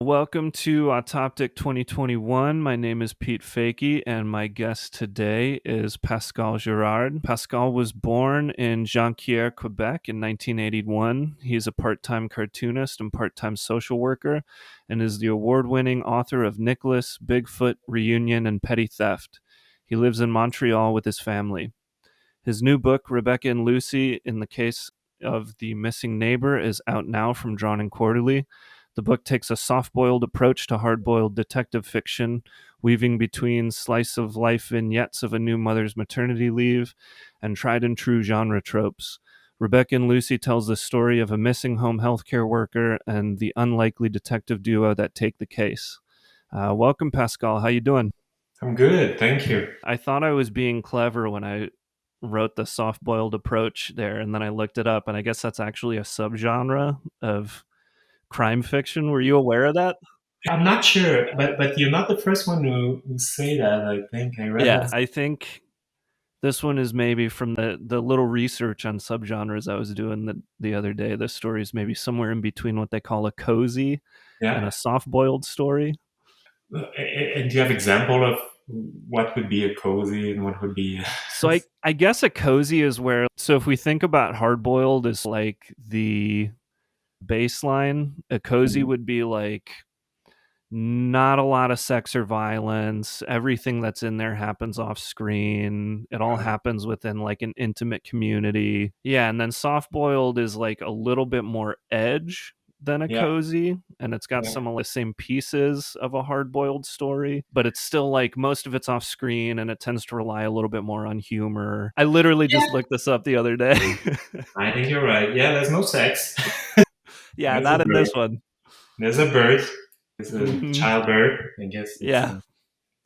Welcome to Autoptic 2021. My name is Pete Fakey, and my guest today is Pascal Girard. Pascal was born in Jonquière, Quebec in 1981. He's a part-time cartoonist and part-time social worker, and is the award-winning author of Nicolas, Bigfoot, Reunion, and Petty Theft. He lives in Montreal with his family. His new book, Rebecca and Lucy, in the Case of the Missing Neighbor, is out now from Drawn and Quarterly. The book takes a soft-boiled approach to hard-boiled detective fiction, weaving between slice-of-life vignettes of a new mother's maternity leave and tried-and-true genre tropes. Rebecca and Lucy tells the story of a missing home healthcare worker and the unlikely detective duo that take the case. Welcome, Pascal. How you doing? I'm good, thank you. I thought I was being clever when I wrote the soft-boiled approach there, and then I looked it up, and I guess that's actually a subgenre of crime fiction. Were you aware of that? I'm not sure, but you're not the first one who say that. I think I read Yeah, that. I think this one is maybe from the little research on subgenres I was doing the other day. This story is maybe somewhere in between what they call a cozy and a Yeah. soft-boiled story. And do you have example of what would be a cozy and what would be? So I guess a cozy is where, so if we think about hard-boiled as like the baseline, a cozy would be like not a lot of sex or violence. Everything that's in there happens off screen. It all happens within like an intimate community. Yeah, and then soft boiled is like a little bit more edge than a Yeah, cozy, and it's got yeah, some of the same pieces of a hard boiled story, but it's still like most of it's off screen and it tends to rely a little bit more on humor. I literally just yeah. looked this up the other day. I think you're right. Yeah, there's no sex. Yeah, There's a not in bird. this one. There's a bird. It's a Hmm. childbird. I guess it's Yeah.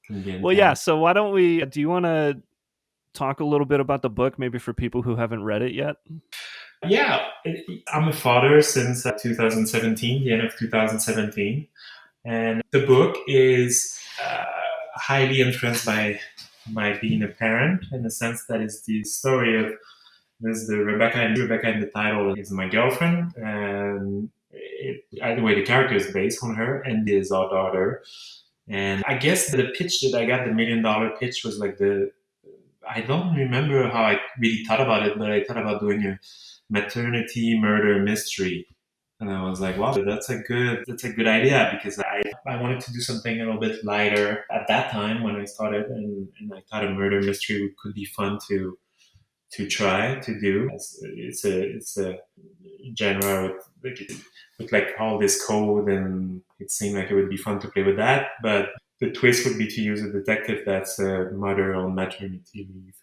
can be Well, yeah. anytime. So why don't we? Do you want to talk a little bit about the book, maybe for people who haven't read it yet? Yeah, I'm a father since 2017, the end of 2017. And the book is highly influenced by my being a parent in the sense that it's the story of there's the Rebecca in the title is my girlfriend, and either way the character is based on her and is our daughter. And I guess the pitch that I got, the $1 million pitch, was like the I don't remember how I really thought about it, but I thought about doing a maternity murder mystery. And I was like, wow, that's a good idea because I wanted to do something a little bit lighter at that time when I started, and I thought a murder mystery could be fun to try to do. It's a genre with like all this code, and it seemed like it would be fun to play with that. But the twist would be to use a detective that's a mother on maternity leave.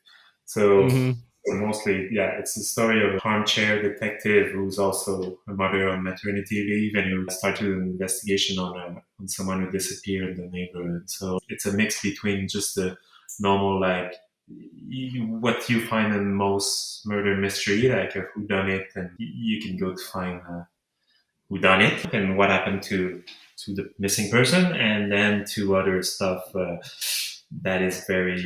So Mm-hmm. mostly, yeah, it's a story of an armchair detective who's also a mother on maternity leave, and who started an investigation on someone who disappeared in the neighborhood. So it's a mix between just the normal like what you find in most murder mystery, like a whodunit, and you can go to find whodunit and what happened to the missing person, and then to other stuff that is very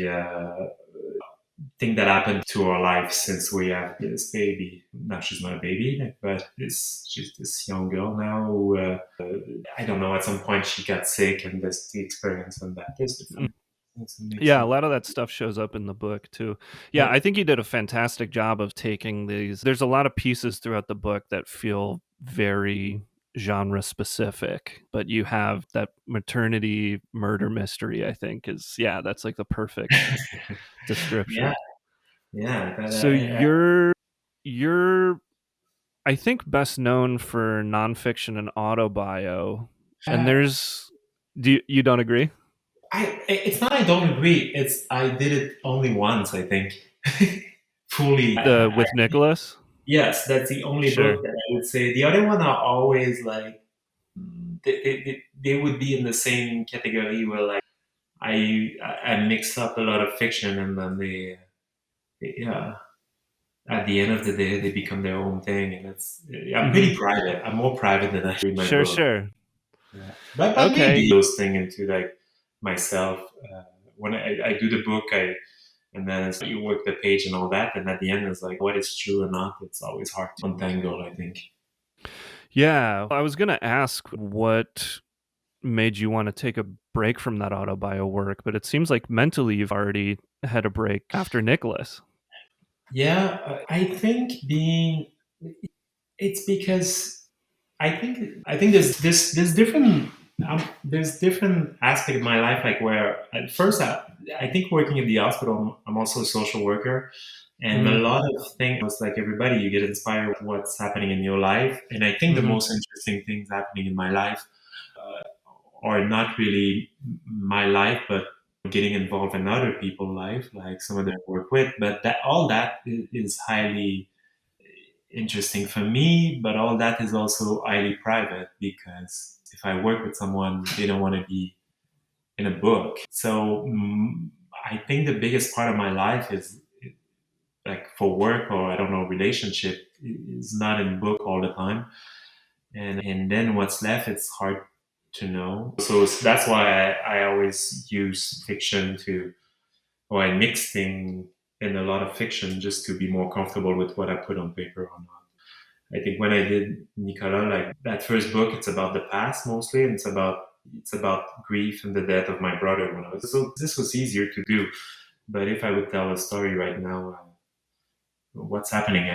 thing that happened to our life since we have this baby. Now she's not a baby, but she's this young girl now who I don't know. At some point, she got sick, and that's the experience, and that is different. It's a mix Yeah, a of lot of that stuff shows up in the book too. Yeah, yeah. I think you did a fantastic job of taking these. There's a lot of pieces throughout the book that feel very genre specific, but you have that maternity murder mystery, I think is, yeah, that's like the perfect Yeah, description. yeah. So you're I think best known for nonfiction and autobio. And Uh, you don't agree? it's not I don't agree. It's I did it only once, I think, fully. The with Nicholas? Yes, that's the only Sure. book that I would say. The other one are always like they would be in the same category where like I mix up a lot of fiction, and then yeah, at the end of the day they become their own thing, and it's I'm Mhm. pretty private. I'm more private than I read my Sure, book. sure. Yeah. But maybe Okay. those things into like myself. When I do the book, and then you work the page and all that, and at the end it's like what is true or not. It's always hard to untangle, I think. Yeah, I was gonna ask what made you want to take a break from that autobio work, but it seems like mentally you've already had a break after Nicolas. Yeah, I think it's because I think there's different there's different aspect of my life, like where at first I think working in the hospital, I'm also a social worker, and a Mm-hmm. lot of things was like everybody, you get inspired with what's happening in your life, and I think the Mm-hmm. most interesting things happening in my life are not really my life, but getting involved in other people's life, like some of them I work with, but that all that is highly interesting for me, but all that is also highly private because if I work with someone, they don't want to be in a book. So I think the biggest part of my life is like for work or I don't know relationship is not in book all the time, and then what's left it's hard to know. So that's why I always use fiction to or I mix things in a lot of fiction just to be more comfortable with what I put on paper or not. I think when I did Nicolas, like that first book, it's about the past mostly, and it's about grief and the death of my brother when I was so this was easier to do. But if I would tell a story right now, what's happening?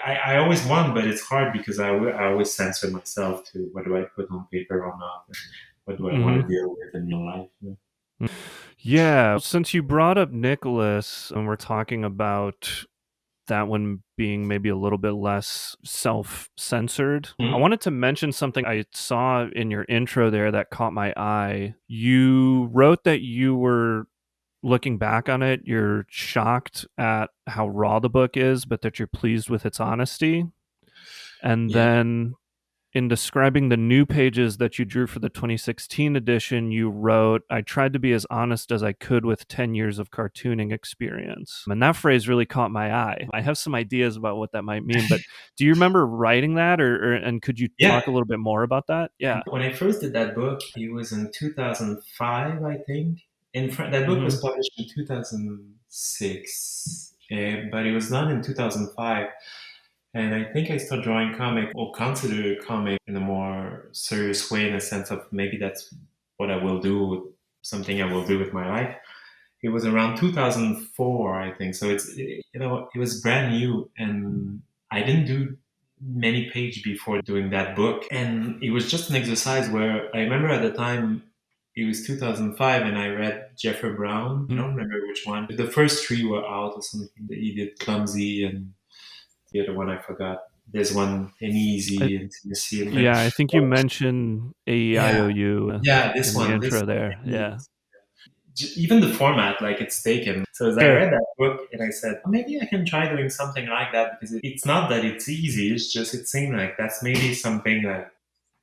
I always want, but it's hard because I always censor myself to what do I put on paper or not, and what do I want Mm-hmm. to deal with in your life. Yeah, since you brought up Nicholas and we're talking about that one being maybe a little bit less self-censored, I Mhm. wanted to mention something I saw in your intro there that caught my eye. You wrote that you were looking back on it, you're shocked at how raw the book is, but that you're pleased with its honesty. And Yeah. then in describing the new pages that you drew for the 2016 edition, you wrote, I tried to be as honest as I could with 10 years of cartooning experience. And that phrase really caught my eye. I have some ideas about what that might mean, but do you remember writing that and could you Yeah. talk a little bit more about that? Yeah. When I first did that book, it was in 2005, I think. That book Mm-hmm. was published in 2006, but it was done in 2005. And I think I started drawing comic or consider comic in a more serious way in a sense of maybe that's what I will do, something I will do with my life. It was around 2004, I think. So it was brand new and I didn't do many pages before doing that book. And it was just an exercise where I remember at the time it was 2005 and I read Jeffrey Brown. I Mm-hmm. don't remember which one. The first three were out or something. He did Clumsy and the other one I forgot. There's one in I, Easy and Tennessee and things. yeah, I think you mentioned Yeah, AEIOU yeah, in the this intro one. there. Yeah. Even the format, like it's taken. So as I Sure. read that book and I said, maybe I can try doing something like that because it's not that it's easy. It's just it seemed like that's maybe something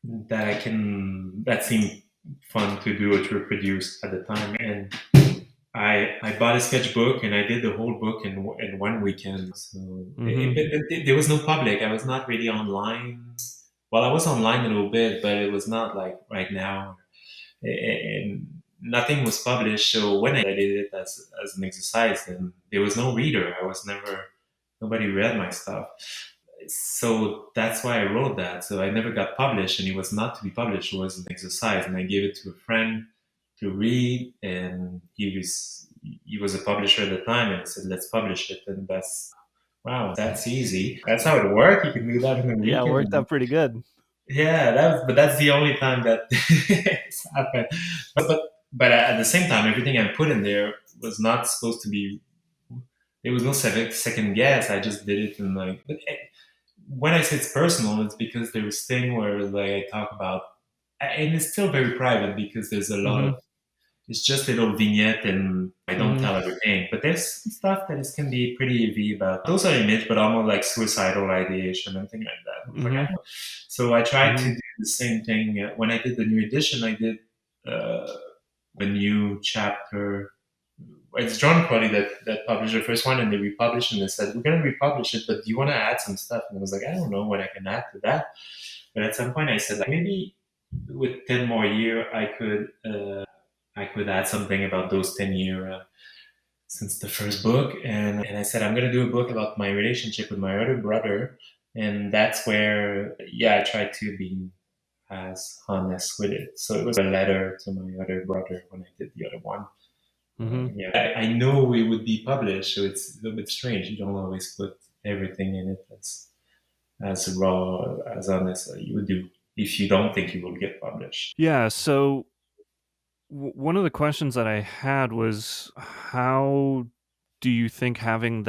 that seemed fun to do or to reproduce at the time. And I bought a sketchbook and I did the whole book in one weekend. So Mm-hmm. there was no public. I was not really online. Well, I was online a little bit, but it was not like right now and nothing was published. So when I did it as an exercise, and there was no reader. Nobody read my stuff. So that's why I wrote that. So I never got published, and it was not to be published. It was an exercise, and I gave it to a friend to read, and he was a publisher at the time, and he said, "Let's publish it." And that's wow, that's easy. That's how it worked. You can do that in a Yeah, it worked weekend. out pretty good. Yeah, but that's the only time that it's happened. But at the same time, everything I put in there was not supposed to be. There was no second guess. I just did it and like. But when I say it's personal, it's because there's thing where like I talk about, and it's still very private because there's a lot Mm-hmm. of. It's just little vignette, and I don't Mm-hmm. tell everything. But there's some stuff that can be pretty heavy about. Those are image, but almost like suicidal ideation and things like that. I was like, I Mm-hmm. don't know. So I tried to Mm-hmm. do the same thing when I did the new edition. I did uh, a new chapter. It's John Crowley that published the first one, and they republished, and they said we're going to republish it, but do you want to add some stuff? And I was like, I don't know what I can add to that. But at some point, I said like maybe with 10 more years, I could add something about those 10 years since the first book, and I said I'm gonna do a book about my relationship with my other brother, and that's where I tried to be as honest with it. So it was a letter to my other brother when I did the other one. Yeah, I know it would be published, so it's a little bit strange. You don't always put everything in it as raw, as honest as you would do if you don't think you will get published. Yeah. So one of the questions that I had was, how do you think having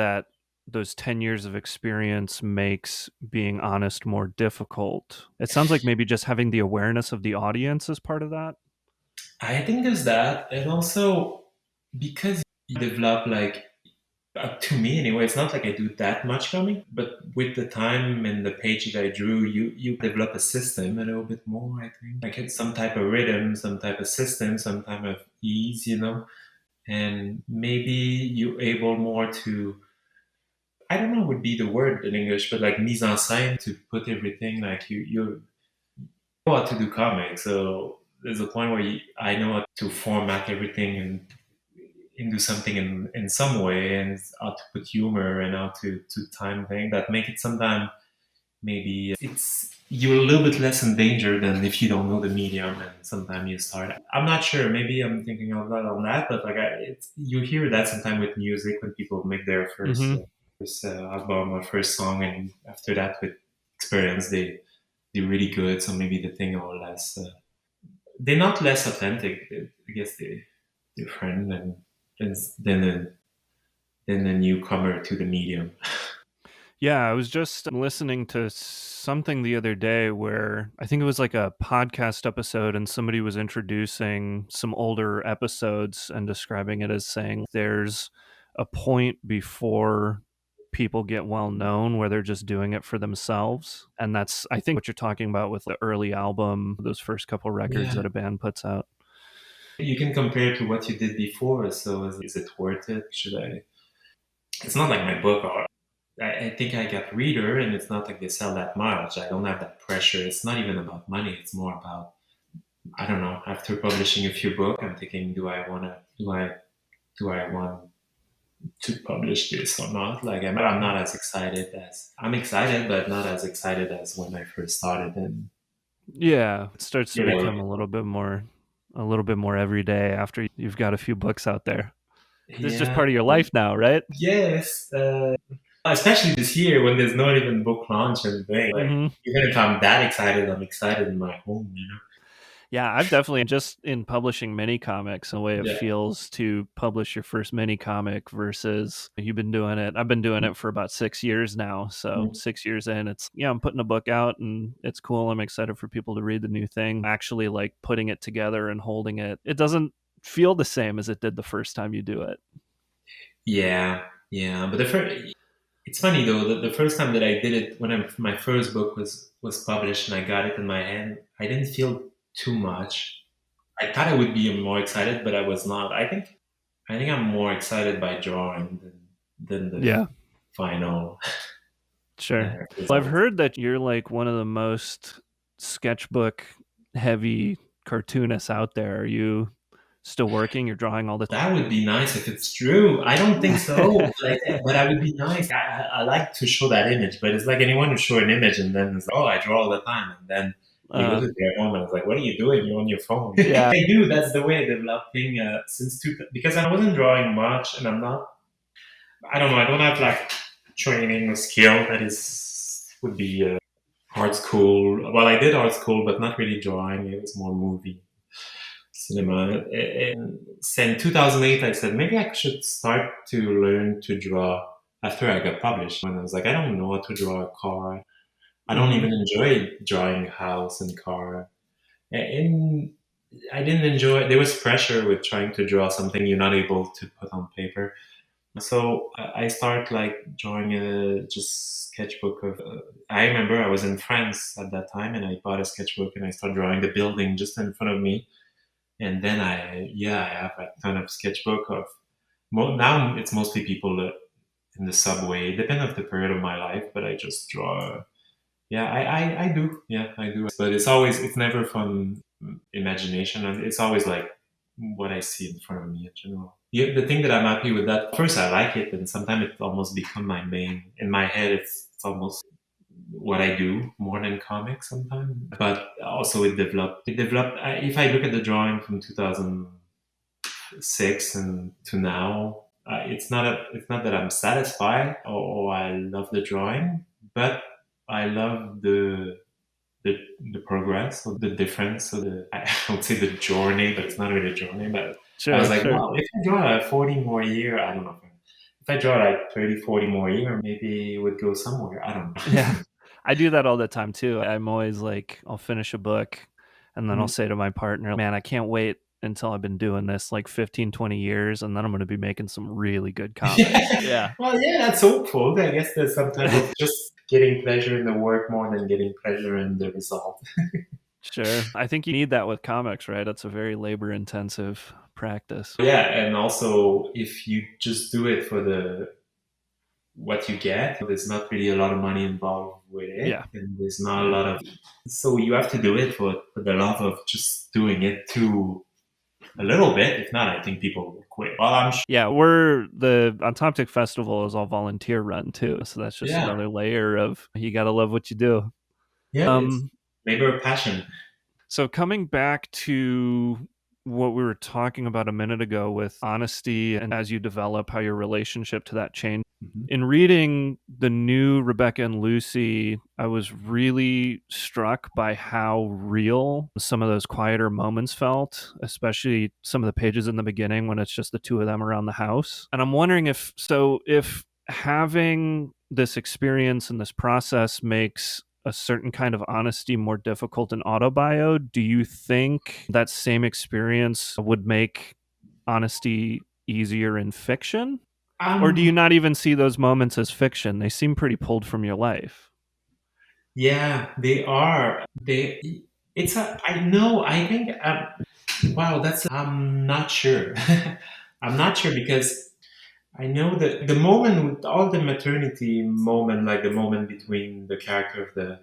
those 10 years of experience makes being honest more difficult? It sounds like maybe just having the awareness of the audience is part of that. I think there's that, and also because you develop like to me anyway, it's not like I do that much comic, but with the time and the page that I drew, you develop a system a little bit more. I think like it's some type of rhythm, some type of system, some type of ease, and maybe you're able more to. I don't know what would be the word in English, but like mise en scène, to put everything like you know how to do comics. So there's a point where I know how to format everything and do something in some way, and how to put humor and how to time things that make it sometimes maybe it's you're a little bit less in danger than if you don't know the medium and sometimes you start. I'm not sure. Maybe I'm thinking out loud on that, but like you hear that sometimes with music when people make their first album or first song, and after that with experience they're really good. So maybe the thing are less. They're not less authentic. I guess they're different than a than a newcomer to the medium. Yeah, I was just listening to something the other day where I think it was like a podcast episode, and somebody was introducing some older episodes and describing it as saying there's a point before people get well known where they're just doing it for themselves. And that's, I think, what you're talking about with the early album, those first couple records Yeah. that a band puts out. You can compare to what you did before. So is it worth it? Should I? It's not like my book. Or I think I got reader, and it's not like they sell that much. I don't have that pressure. It's not even about money. It's more about I don't know. After publishing a few books, I'm thinking, do I want to publish this or not? Like I'm not as excited as I'm excited, but not as excited as when I first started. And Yeah, it starts to you know, become a little bit more every day after you've got a few books out there. This is just yeah, part of your life now, right? yes. Especially this year when there's not even book launch and thing. Like Hmm. even if I'm that excited, I'm excited in my home. Yeah, I've definitely just in publishing mini comics, the way it Yeah. feels to publish your first mini comic versus you've been doing it. I've been doing it for about 6 years now. So 6 years in, yeah, I'm putting a book out and it's cool. I'm excited for people to read the new thing. Actually, like putting it together and holding it, it doesn't feel the same as it did the first time you do it. Yeah, yeah. But it's funny though that the first time that I did it, when my first book was published and I got it in my hand, I didn't feel too much. I thought I would be more excited, but I was not. I think I'm more excited by drawing than the Yeah, final sure. Well, I've result. heard that you're like one of the most sketchbook heavy cartoonists out there. Are you still working? You're drawing all the That would be nice if it's true. I don't think so, but I would be nice. I like to show that image, but it's like anyone who show an image and then it's like, oh, I draw all the time, and then they go uh, to their home and it's like, what are you doing? You're on your phone. yeah. I do. That's the way I developed thing since because I wasn't drawing much, and I'm not. I don't know. I don't have like training or skill that is would be art school. Well, I did art school, but not really drawing. It was more movie cinema. And so in 2008, I said maybe I should start to learn to draw after I got published. And I was like, I don't know how to draw a car. I don't Hmm. even enjoy drawing a house and car. And I didn't enjoy. There was pressure with trying to draw something you're not able to put on paper. So I started like drawing a just sketchbook of. I remember I was in France at that time, and I bought a sketchbook and I started drawing the building just in front of me. And then I have a ton of sketchbook of. Now it's mostly people in the subway. Depend of the period of my life, but I just draw. Yeah, I do. Yeah, I do. But it's never from imagination, and it's always like what I see in front of me in general. Yeah, the thing that I'm happy with that, first I like it, and sometimes it almost become my main. In my head, it's almost what I do more than comics sometimes. But also it developed. It developed. If I look at the drawing from 2006 and to now, it's not that I'm satisfied or I love the drawing, but I love the, the progress or the difference. So I would say the journey, but it's not really a journey. But I was Sure, like, sure. wow, if I draw like 40 more year, I don't know. If I draw like 30, 40 more year, maybe it would go somewhere. I don't Yeah. know. I do that all the time too. I'm always like, I'll finish a book and then I'll Mm. say to my partner, man, I can't wait until I've been doing this like 15, 20 years and then I'm going to be making some really good comics. Yeah. Yeah. Well, yeah, that's hopeful. I guess there's some type of just getting pleasure in the work more than getting pleasure in the result. Sure. I think you need that with comics, right? It's a very labor intensive practice. Yeah, and also if you just do it for the what you get, there's not really a lot of money involved with it, Yeah. and there's not a Yeah. lot of. So you have to do it for the love of just doing it too a little bit. If not, I think people will quit. Well, I'm sure. Yeah, we're the Autoptic Festival is all volunteer run too, so that's just Yeah, another layer of you got to love what you do. yeah, it's Um labor of passion. So coming back to what we were talking about a minute ago with honesty and as you develop how your relationship to that changed. Mhm. In reading the new Rebecca and Lucy, I was really struck by how real some of those quieter moments felt, especially some of the pages in the beginning when it's just the two of them around the house. And I'm wondering if having this experience and this process makes a certain kind of honesty more difficult in autobio, do you think that same experience would make honesty easier in fiction? Or do you Um, not even see those moments as fiction? They seem pretty pulled from your life. yeah, they are. It's a. I know. I think. Wow, that's. I'm not sure. I'm not sure because I know that the moment with all the maternity moment, like the moment between the character of the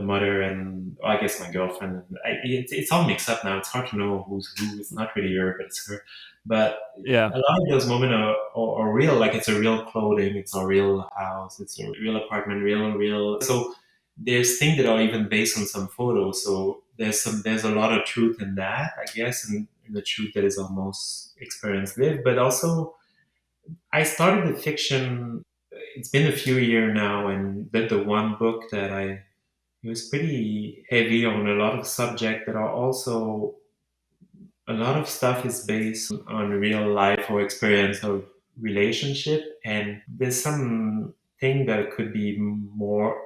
mother and I guess my girlfriend. It's all mixed up now. It's hard to know who's who. It's not really her, but it's her. But Yeah. a lot of those moments are real. Like it's a real clothing, it's a real house, it's a real apartment, real. So there's things that are even based on some photos. So there's a lot of truth in that, I guess, and the truth that is almost experience lived. But also, I started the fiction. It's been a few years now, and the one book that I it was pretty heavy on a lot of subjects that are also a lot of stuff is based on real life or experience or relationship, and there's some thing that could be more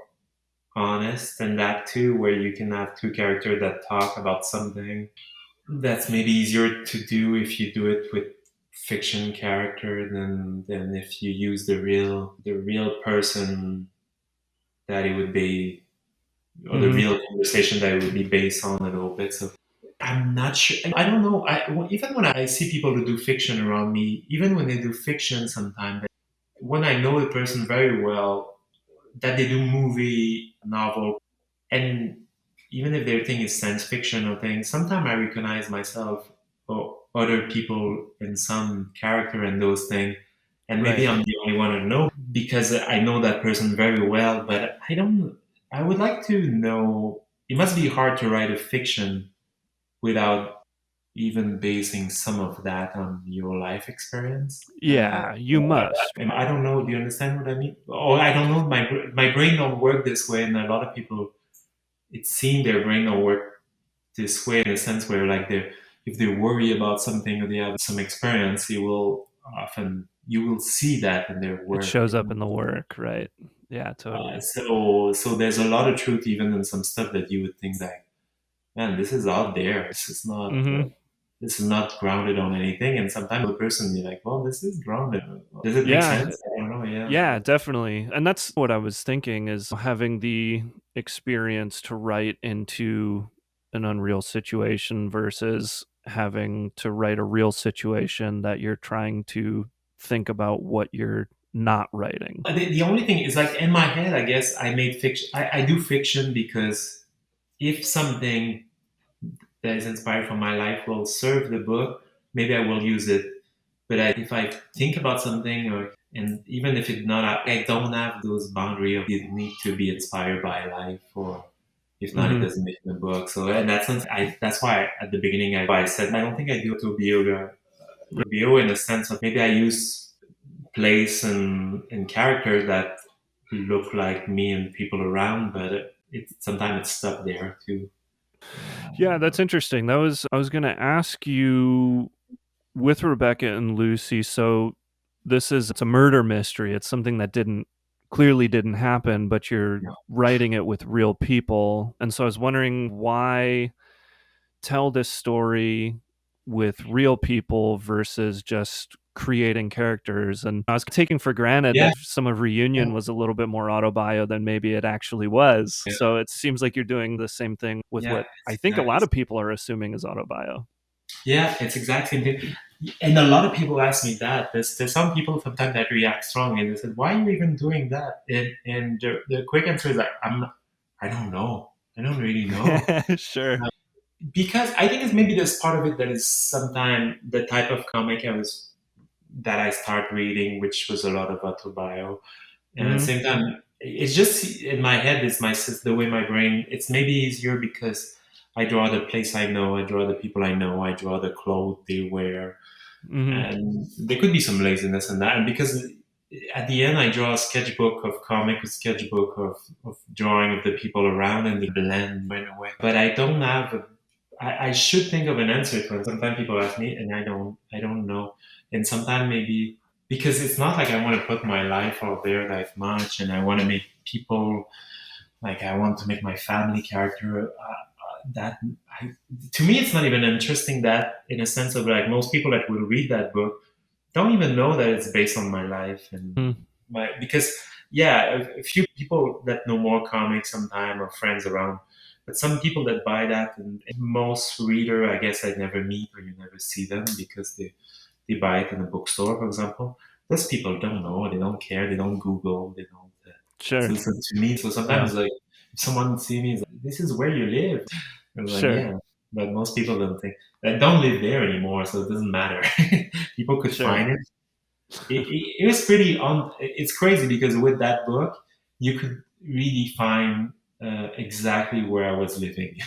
honest than that too, where you can have two characters that talk about something that's maybe easier to do if you do it with fiction character than if you use the real person that it would be or the Hmm. real conversation that it would be based on a little bit. So I'm not sure. I don't know. Even when I see people who do fiction around me, even when they do fiction, sometimes when I know the person very well, that they do movie, novel, and even if their thing is science fiction or thing, sometimes I recognize myself or other people in some character in those things. And maybe Right. I'm the only one who know because I know that person very well, but I don't. I would like to know. It must be hard to write a fiction without even basing some of that on your life experience. Yeah, you must. I don't know. Do you understand what I mean? Or I don't know. My brain don't work this way, and a lot of people, it seems their brain don't work this way in a sense where like they if they worry about something or they have some experience, you will see that in their It work. shows up in the work, right? Yeah, totally. So there's a lot of truth even in some stuff that you would think like, man, this is out there. Hmm. This is not grounded on anything. And sometimes the person you're like, well, this is grounded. Does it make Yeah, sense? I don't know. Yeah. yeah, definitely. And that's what I was thinking is having the experience to write into an unreal situation versus having to write a real situation that you're trying to think about what you're not writing. The only thing is like in my head, I guess I made fiction. I do fiction because if something that is inspired from my life will serve the book, maybe I will use it. But if I think about something or And even if it's not, I don't have those boundary of it need to be inspired by life, or if not, it Mm-hmm. doesn't make the book. So in that sense, that's why at the beginning I said I don't think I do Autobio in the sense of maybe I use place and characters that look like me and people around, but it sometimes it's stuck there too. Yeah, that's interesting. I was going to ask you with Rebecca and Lucy. So it's a murder mystery. It's something that didn't happen, but you're Yeah. writing it with real people. And so I was wondering why tell this story with real people versus just creating characters. And I was taking for granted Yeah, that some of yeah, Reunion was a little bit more autobio than maybe it actually was. yeah, So it seems like you're doing the same thing with yeah. what I think a lot of people are assuming is autobio. Yeah, it's exactly it. And a lot of people ask me that. There's some people sometimes that react strongly and they said, "Why are you even doing that?" And the quick answer is like, I don't know. I don't really know. Sure. Because I think it's maybe there's part of it that is sometimes the type of comic that I start reading, which was a lot of autobio. And at the Mm-hmm. same time, it's just in my head, the way my brain, it's maybe easier because I draw the place I know, I draw the people I know, I draw the clothes they wear. Mm-hmm. And there could be some laziness in that. And because at the end, I draw a sketchbook of comic, a sketchbook of drawing of the people around, and they blend in a way. But I don't have I should think of an answer to it. Sometimes people ask me, and I don't know. And sometimes maybe because it's not like I want to put my life out there that much, and I want to make people like I want to make my family character that. I, to me, it's not even interesting that in a sense of like most people that will read that book don't even know that it's based on my life and Mm-hmm. my because yeah, a few people that know more comics sometime or friends around, but some people that buy that and most reader I guess I never meet or you never see them because they buy it in a bookstore, for example. Those people don't know, they don't care, they don't Google, they don't Sure. listen to me. So Yeah. sometimes like if someone see me, is like, this is where you live. I was like, Sure. yeah, but most people don't think. I don't live there anymore, so it doesn't matter. People could Sure. find it. It was pretty on. It's crazy because with that book, you could really find exactly where I was living,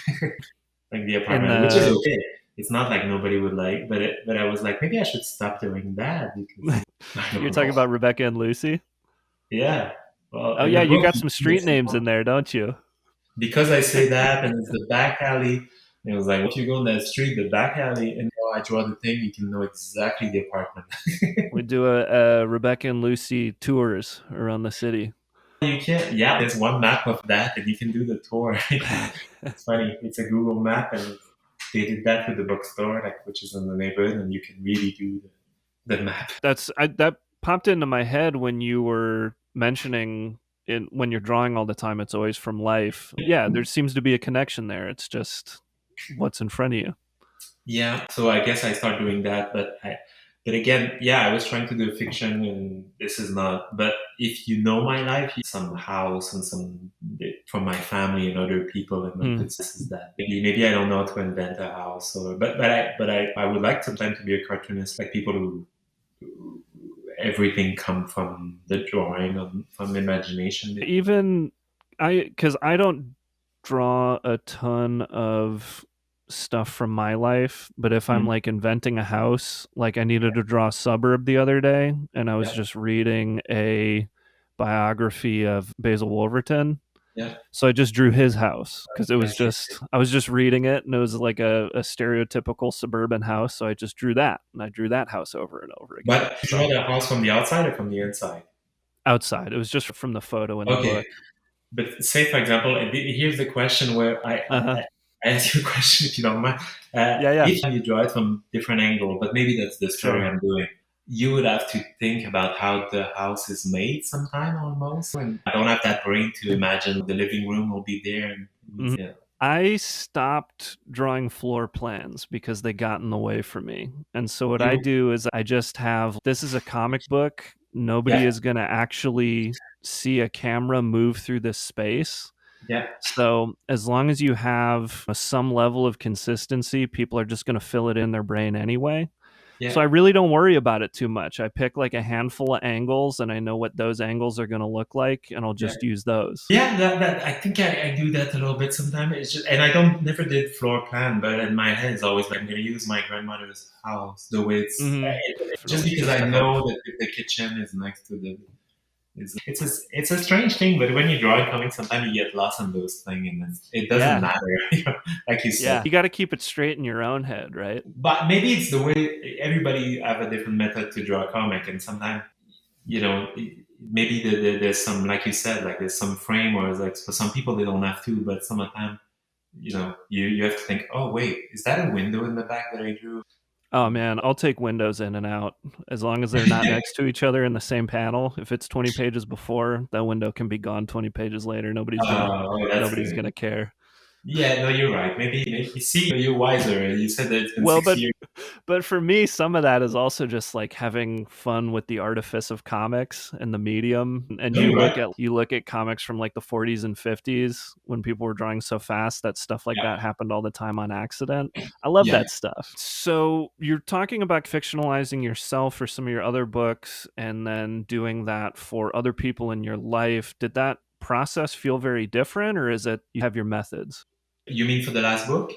like the In apartment, which is the okay. It's not like nobody would like, but I was like, maybe I should stop doing that because I You're don't talking know. about Rebecca and Lucy? Yeah, well, Oh in yeah, the you book, got some street names in there, don't you? because I say that, and it's the back alley. And it was like, if you go in that street, the back alley, and I draw the thing, you can know exactly the apartment. We do a Rebecca and Lucy tours around the city. You can't. Yeah, there's one map of that, and you can do the tour. It's funny. It's a Google map, and they did that with the bookstore, like which is in the neighborhood, and you can really do the map. That popped into my head when you were mentioning it when you're drawing all the time. It's always from life. Yeah, there seems to be a connection there. It's just what's in front of you. Yeah, so I guess I start doing that, but again, yeah, I was trying to do fiction, and this is not. But if you know my life, some house and some from my family and other people, and like Hmm. this is that. Maybe I don't know how to invent a house, or I would like sometimes to be a cartoonist, like people who everything come from the drawing and from imagination. Even because I don't draw a ton of stuff from my life, but if I'm Mm, like inventing a house, like I needed to draw a suburb the other day, and I was yeah, just reading a biography of Basil Wolverton. yeah, So I just drew his house because yeah. I was just reading it and it was like a stereotypical suburban house. So I just drew that and I drew that house over and over again. But you draw So the house from the outside or from the inside? outside, it was just from the photo in the Okay, book. but say, for example, here's the question where Uh huh. I ask you a question if you don't mind. Yeah, yeah, If you draw it from different angle, but maybe that's the story sure. I'm doing, you would have to think about how the house is made sometime almost. And I don't have that brain to imagine the living room will be there. And Mhm. yeah, I stopped drawing floor plans because they got in the way for me. And so what I you, do is I just have this is a comic book. Nobody yeah, is going to actually see a camera move through this space. yeah, So as long as you have some level of consistency, people are just going to fill it in their brain anyway. Yeah. So I really don't worry about it too much. I pick like a handful of angles and I know what those angles are going to look like and I'll Yeah. just use those. Yeah, that I think I do that a little bit sometimes. It's just, and I don't never did floor plan, but in my head it's always like I'm gonna use my grandmother's house the way it's just Definitely, because just I to help. know that the kitchen is next to the. It's a strange thing, but when you draw a comic, sometimes you get lost in those things, and it doesn't Yeah. matter, like you said. Yeah. You got to keep it straight in your own head, right? But maybe it's the way everybody have a different method to draw a comic, and sometimes maybe there's some, like you said, like there's some frame, or like for some people they don't have to, but some of the time, you have to think, oh wait, is that a window in the back that I drew? Oh man, I'll take windows in and out as long as they're not next to each other in the same panel. If it's 20 pages before, that window can be gone 20 pages later. Nobody's That's good. gonna care. Yeah, no, you're right. Maybe you see, you're wiser. You said that it's been Well, 6 years. but for me, some of that is also just like having fun with the artifice of comics and the medium. And No, you're right. you look at comics from like the 40s and 50s when people were drawing so fast that stuff like Yeah, that happened all the time on accident. I love yeah. that stuff. So you're talking about fictionalizing yourself for some of your other books and then doing that for other people in your life. Did that process feel very different, or is it you have your methods? You mean for the last book?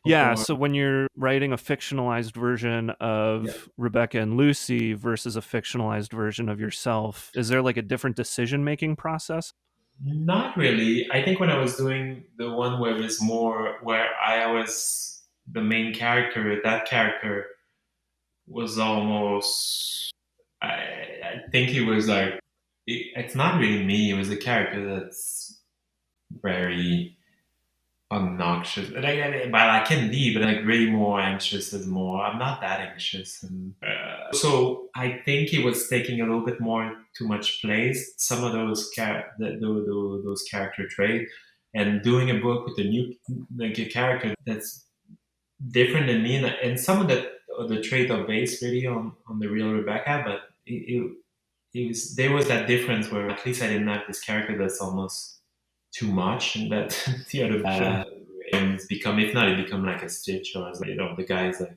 Yeah, Or so when you're writing a fictionalized version yeah. of Rebecca and Lucy versus a fictionalized version of yourself, is there like a different decision-making process? Not really. I think when I was doing the one where it was more where I was the main character, that character was almost. I think it was like it's not really me. It was a character that's very obnoxious. But I can be, but like really more anxious is more. I'm not that anxious, and so I think it was taking a little bit more too much place. Some of those character traits, and doing a book with a new like a character that's different than me, and some of the traits are based really on the real Rebecca, but it was there was that difference where at least I didn't have this character that's almost too much, and that the other Sure. and it's become, if not, it become like a Stitch, or as the guys like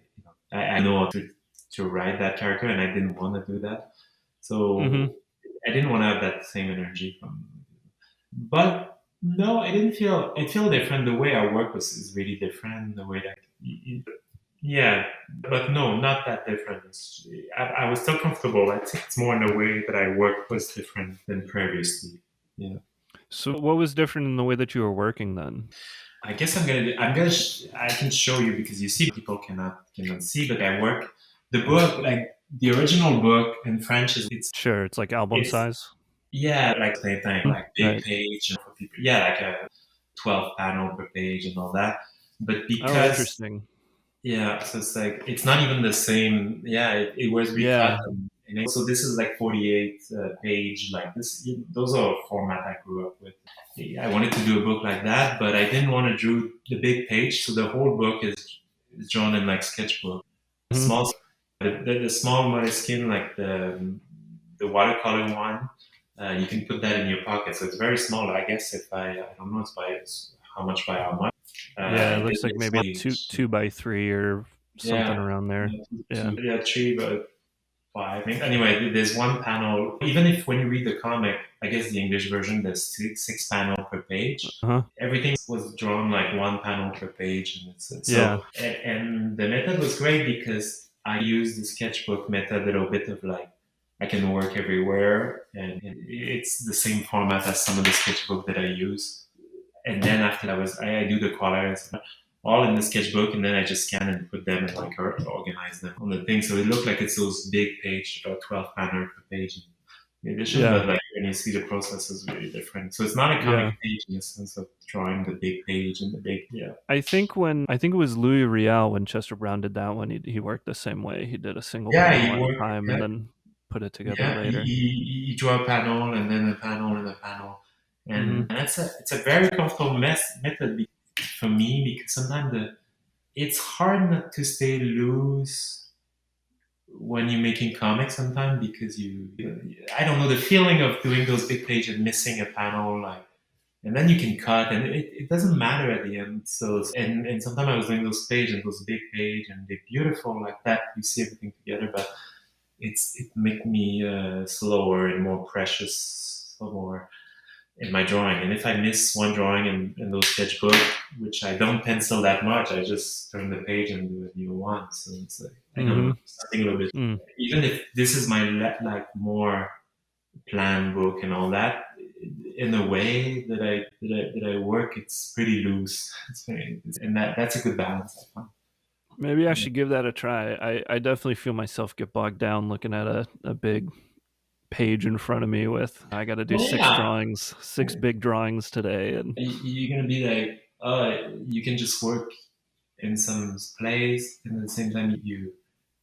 I know how to write that character, and I didn't want to do that, Mhm. so I didn't want to have that same energy from. But no, I didn't feel it felt different. The way I work was is really different. The way that yeah, but no, not that different. I was still comfortable. I think it's more in the way that I work was different than previously. Yeah. So what was different in the way that you were working then? I guess I can show you because you see people cannot see, but I work the book like the original book in French is Sure, it's like album it's size. yeah, like same thing, like big Right. page for people. Yeah, like a 12 panel per page and all that. But Oh, because interesting. yeah, so it's like it's not even the same. Yeah, it was recut, Yeah. so this is like 48 page. Like this, those are format I grew up with. Yeah, I wanted to do a book like that, but I didn't want to do the big page. So the whole book is drawn in like sketchbook, Mhm. small, the small Moleskine, like the watercolor one. You can put that in your pocket, so it's very small. I guess if I don't know it's how much by how much. Yeah, it It looks like is maybe a two by three or something yeah, around there. Yeah. yeah, 3 by 5. Anyway, there's one panel. Even if when you read the comic, I guess the English version, there's six panel per page. Uh-huh. Everything was drawn like one panel per page, and Yeah. and the method was great because I used the sketchbook method a little bit of like I can work everywhere, and it's the same format as some of the sketchbook that I use. And then after that was I do the colors all in the sketchbook, and then I just scan and put them and like organize them on the thing. So it looked like it's those big page, about 12 panel per page in addition, Yeah. but like when you see the process is really different. So it's not a comic Yeah. page in the sense of drawing the big page and the big yeah. I think it was Louis Riel when Chester Brown did that one. He worked the same way. He did a single Yeah, panel he at a worked. time and Yeah, then put it together yeah. later. He drew a panel and then a panel and a panel, Hmm. and it's a very comfortable method for me because sometimes it's hard not to stay loose when you're making comics sometimes because I don't know the feeling of doing those big pages and missing a panel like and then you can cut, and it doesn't matter at the end. So and sometimes I was doing those pages, and those big page, and they're beautiful like that. You see everything together, but it make me slower and more precious, so more in my drawing. And if I miss one drawing in those sketchbook, which I don't pencil that much, I just turn the page and do a new one. So it's like I don't know, something a little bit. Even if this is my like more plan book and all that, in a way that I work, it's pretty loose. And that's a good balance, I find. Maybe I should give that a try. I definitely feel myself get bogged down looking at a big page in front of me with I got to do Well, six big drawings today, and you're gonna be like, you can just work in some place, and at the same time you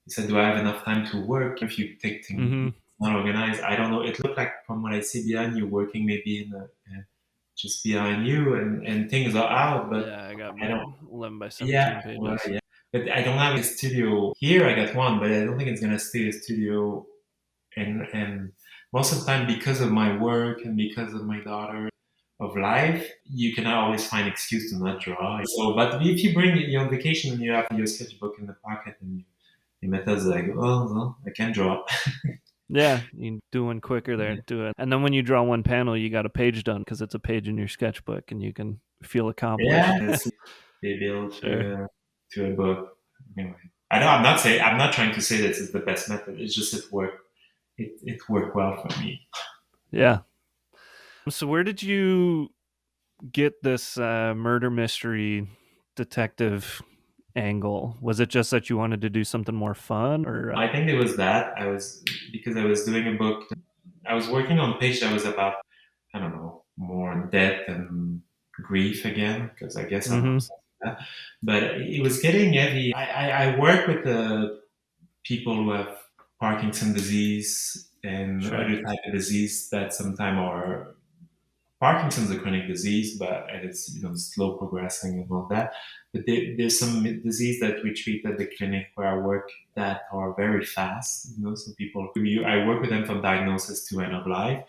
said, do I have enough time to work? If you take things not organized, I don't know. It looked like from what I see behind you, working maybe in just behind you, and things are out, but yeah, I got I my don't. 11 by 17 Yeah, pages. well, yeah. But I don't have a studio here. I got one, but I don't think it's gonna stay a studio. And most of the time, because of my work and because of my daughter of life, you can always find excuse to not draw. So, but if you bring it on vacation and you have your sketchbook in the pocket and you met us like, oh, well, I can draw. Yeah, you do one quicker there, do it. And then when you draw one panel, you got a page done because it's a page in your sketchbook and you can feel accomplished. Yeah, they build Sure. to a book. Anyway, I'm not trying to say this is the best method. It's just it worked. It worked well for me. Yeah. So where did you get this murder mystery detective angle? Was it just that you wanted to do something more fun, or I think it was that because I was doing a book. I was working on a page that was about, I don't know, more death and grief again, because I guess I'm obsessed with that. But it was getting heavy. I work with the people who have Parkinson's disease and Sure. other type of disease that sometimes are Parkinson's a chronic disease, but it's slow progressing and all that. But there's some disease that we treat at the clinic where I work that are very fast. So people, I work with them from diagnosis to end of life.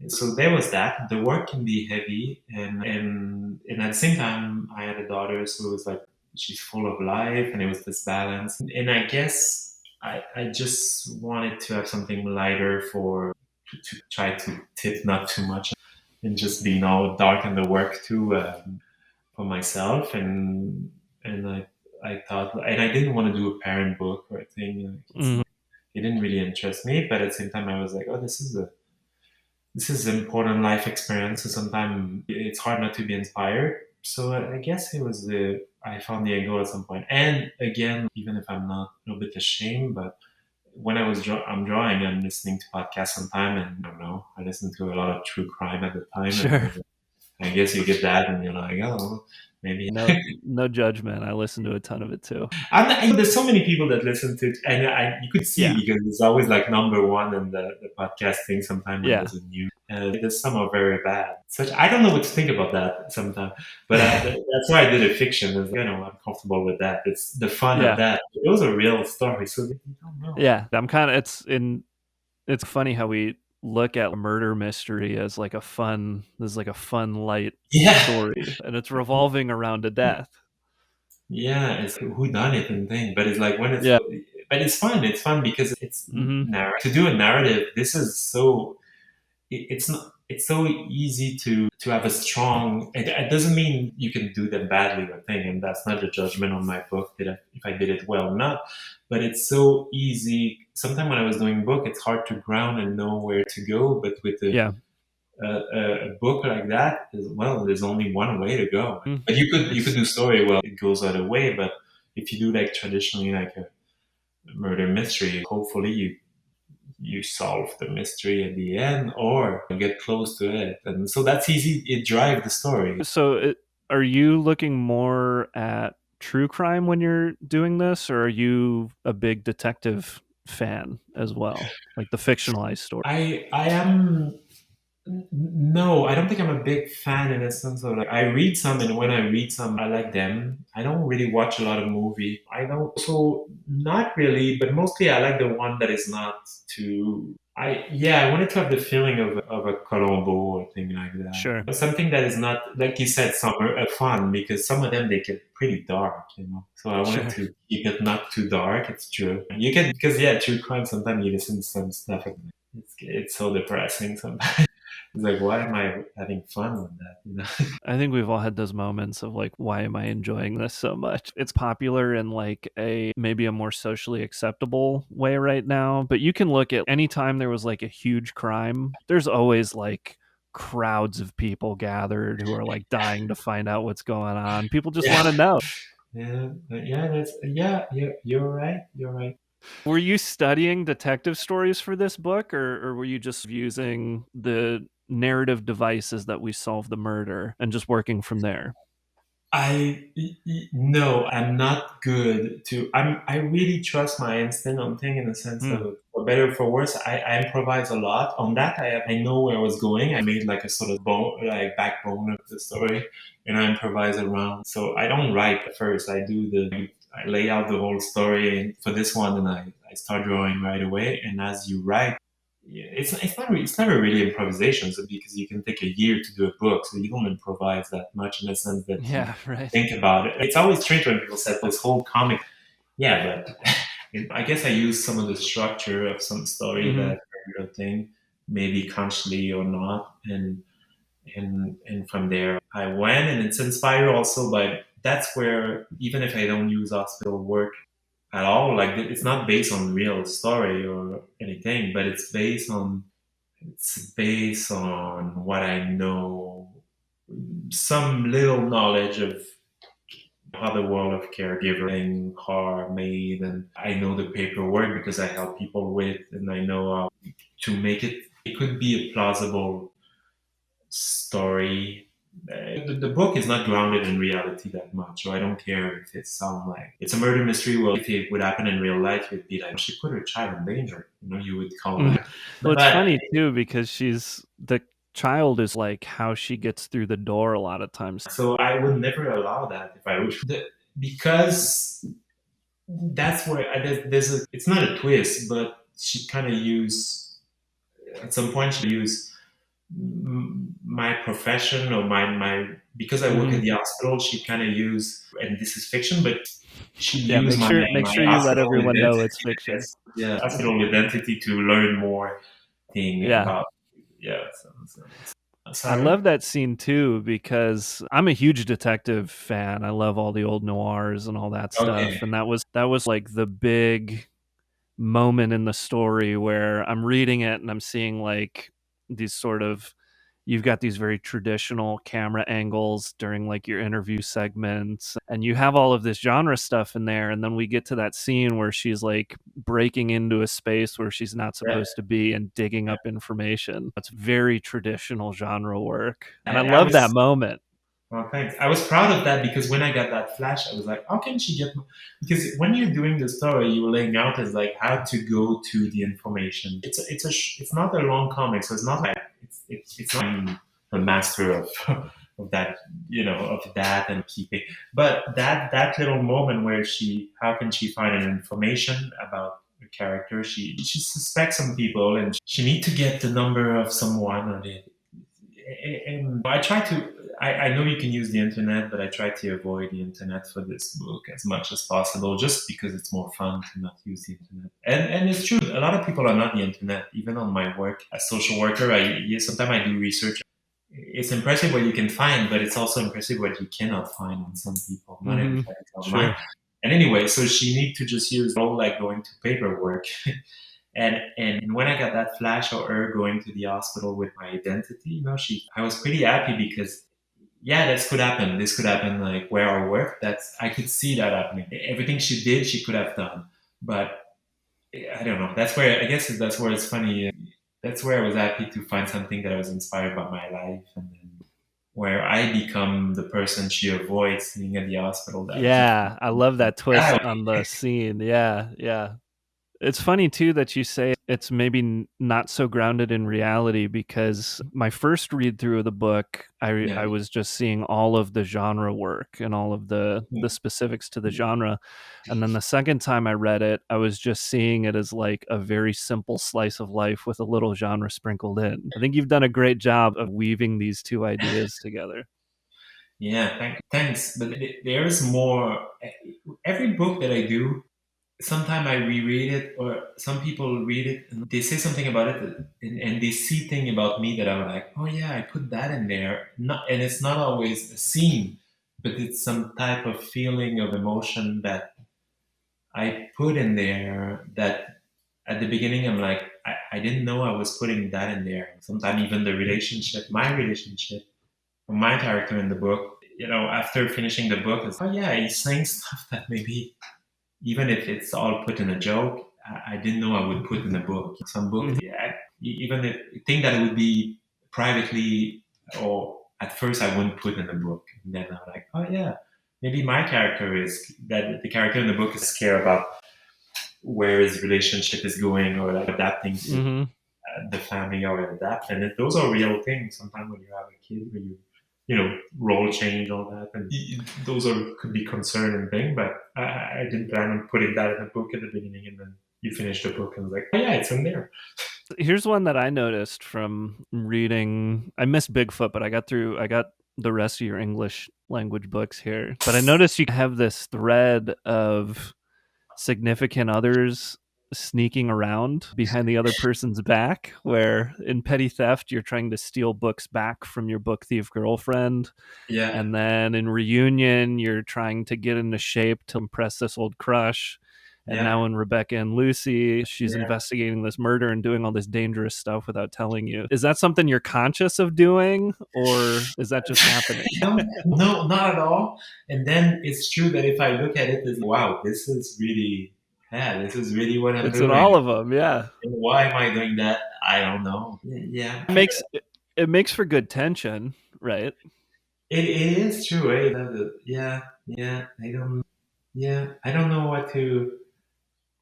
So there was that. The work can be heavy, and at the same time, I had a daughter, so it was like she's full of life, and it was this balance. And I guess I just wanted to have something lighter to try to tip not too much and just being all dark in the work too, for myself. And I thought, and I didn't want to do a parent book or a thing. It didn't really interest me, but at the same time, I was like, oh, this is an important life experience. So sometimes it's hard not to be inspired. So I guess it was I found the angle at some point. And again, even if I'm not a little bit ashamed, but when I'm drawing, I'm listening to podcasts sometime, and I don't know, I listened to a lot of true crime at the time. Sure. And I guess you get that, and you're like, oh, maybe. No judgment. I listen to a ton of it too. There's so many people that listen to it, and you could see because it's always like number one in the podcast thing. Sometimes when there's a new, there's some are very bad. I don't know what to think about that sometimes, but that's why I did a fiction. Is I'm comfortable with that. It's the fun of that. Those are real stories, so you don't know. Yeah, I'm kind of. It's funny how we look at murder mystery as like a fun light story, and it's revolving around a death. Yeah, it's who done it and thing, but it's like when it's but it's fun. It's fun because it's to do a narrative. This is so it's not it's so easy to have a strong. It doesn't mean you can do them badly or thing, and that's not a judgment on my book that if I did it well or not. But it's so easy. Sometimes when I was doing book, it's hard to ground and know where to go. But with a book like that, there's only one way to go. But you could do story well. It goes other way. But if you do like traditionally like a murder mystery, hopefully you solve the mystery at the end or you get close to it, and so that's easy. It drives the story. So are you looking more at true crime when you're doing this, or are you a big detective fan as well, like the fictionalized story? I am No, I don't think I'm a big fan in a sense of like I read some, and when I read some, I like them. I don't really watch a lot of movie. I don't, so not really, but mostly I like the one that is not too. I wanted to have the feeling of a Colombo or thing like that. Sure. Something that is not like you said, some are fun because some of them they get pretty dark, you know. So I wanted Sure. to keep it not too dark. It's true. You can because yeah, true crime. Sometimes you listen to some stuff and it's so depressing sometimes. It's like, why am I having fun with that? You know? I think we've all had those moments of like, why am I enjoying this so much? It's popular in like a maybe a more socially acceptable way right now, but you can look at any time there was like a huge crime, there's always like crowds of people gathered who are like dying to find out what's going on. People just want Yeah, to know. yeah, yeah. You're right. You're right. Were you studying detective stories for this book, or were you just using the narrative devices that we solve the murder and just working from there? No, I'm not good to. I really trust my instinct on thing in the sense Hmm. of for better or for worse. I improvise a lot on that. I know where I was going. I made like a sort of bone like backbone of the story, and I improvise around. So I don't write at first. I lay out the whole story for this one, and I start drawing right away. And as you write, yeah, it's never really improvisation, so because you can take a year to do a book, so you don't improvise that much in the sense that you Yeah, right. think about it. It's always strange when people say this whole comic. Yeah, but I guess I use some of the structure of some story Hmm. that real thing, maybe consciously or not, and from there I went, and it's inspired also by that's where even if I don't use hospital work at all, like it's not based on real story or anything, but it's based on what I know, some little knowledge of how the world of caregiving are made, and I know the paperwork because I help people with, and I know how to make it. It could be a plausible story. The book is not grounded in reality that much, so I don't care if it sounds like it's a murder mystery. Well, if it would happen in real life, it'd be like she put her child in danger. You know, you would call Mhm. that. Well, it's But funny too because she's the child is like how she gets through the door a lot of times. so I would never allow that if I wish. Because that's where there's a. It's not a twist, but she kind of used at some point she used my profession or my because I work at Hmm. the hospital. She kind of used, and this is fiction, but she Yeah, used make my sure make my sure you let hospital everyone know identity. it's fiction. Yes, yeah, hospital identity to learn more thing Yeah. about. Yeah, so I sorry. love that scene too because I'm a huge detective fan. I love all the old noirs and all that Okay, stuff, and that was like the big moment in the story where I'm reading it and I'm seeing like these sort of you've got these very traditional camera angles during like your interview segments and you have all of this genre stuff in there and then we get to that scene where she's like breaking into a space where she's not yeah, supposed to be and digging up information. It's very traditional genre work and I I love that was. moment. Well, thanks. I was proud of that because when I got that flash, I was like, how can she get? Because when you're doing the story, you're laying out as like how to go to the information. It's not a long comic, so it's not like it's not I'm a master of of that, of that and keeping. But that little moment where how can she find an information about a character? She suspects some people and she need to get the number of someone or the and I try to. I know you can use the internet, but I try to avoid the internet for this book as much as possible, just because it's more fun to not use the internet. And it's true, a lot of people are not the internet. Even on my work as social worker, sometimes I do research. It's impressive what you can find, but it's also impressive what you cannot find on some people. Not Hmm. everything is online. Sure. And anyway, so she need to just use all like going to paperwork. And when I got that flash of her going to the hospital with my identity, I was pretty happy because yeah, this could happen. This could happen like where I work. I could see that happening. Everything she did, she could have done. But I don't know. That's where it's funny. That's where I was happy to find something that I was inspired by my life, and then where I become the person she avoids being at the hospital. That was just Yeah, I love that twist yeah, on the scene. Yeah, yeah. It's funny too that you say it's maybe not so grounded in reality, because my first read through of the book, I was just seeing all of the genre work and all of the specifics to the genre. And then the second time I read it, I was just seeing it as like a very simple slice of life with a little genre sprinkled in. I think you've done a great job of weaving these two ideas together. Yeah, thanks. But there is more. Every book that I do, sometimes I reread it, or some people read it and they say something about it, and they see thing about me that I'm like, oh yeah, I put that in there. Not, and it's not always a scene, but it's some type of feeling of emotion that I put in there. That at the beginning I'm like, I didn't know I was putting that in there. Sometimes even the relationship, my relationship, my character in the book. After finishing the book, it's, oh yeah, he's saying stuff that maybe, even if it's all put in a joke, I didn't know I would put in a book. Some book, yeah, even if I think that it would be privately, or at first I wouldn't put in a book. And then I'm like, oh yeah, maybe my character is that the character in the book is scared about where his relationship is going, or like adapting to Mm-hmm. the family, or adapt. And those are real things. Sometimes when you have a kid, when role change, all that, and those could be concerning thing. But I didn't plan on putting that in a book at the beginning, and then you finish the book and it's like, oh yeah, it's in there. Here's one that I noticed from reading. I missed Bigfoot, but I got the rest of your English language books here. But I noticed you have this thread of significant others sneaking around behind the other person's back, where in petty theft you're trying to steal books back from your book thief girlfriend, Yeah, and then in reunion you're trying to get into shape to impress this old crush. And yeah, now in Rebecca and Lucy, she's yeah. investigating this murder and doing all this dangerous stuff without telling you. Is that something you're conscious of doing, or is that just happening? No, not at all. And then it's true that if I look at it as, wow, this is really what I'm It's in doing. all of them, yeah. And why am I doing that? I don't know. Yeah, It makes for good tension, right? it is true. Eh? Yeah, yeah. I don't know what to.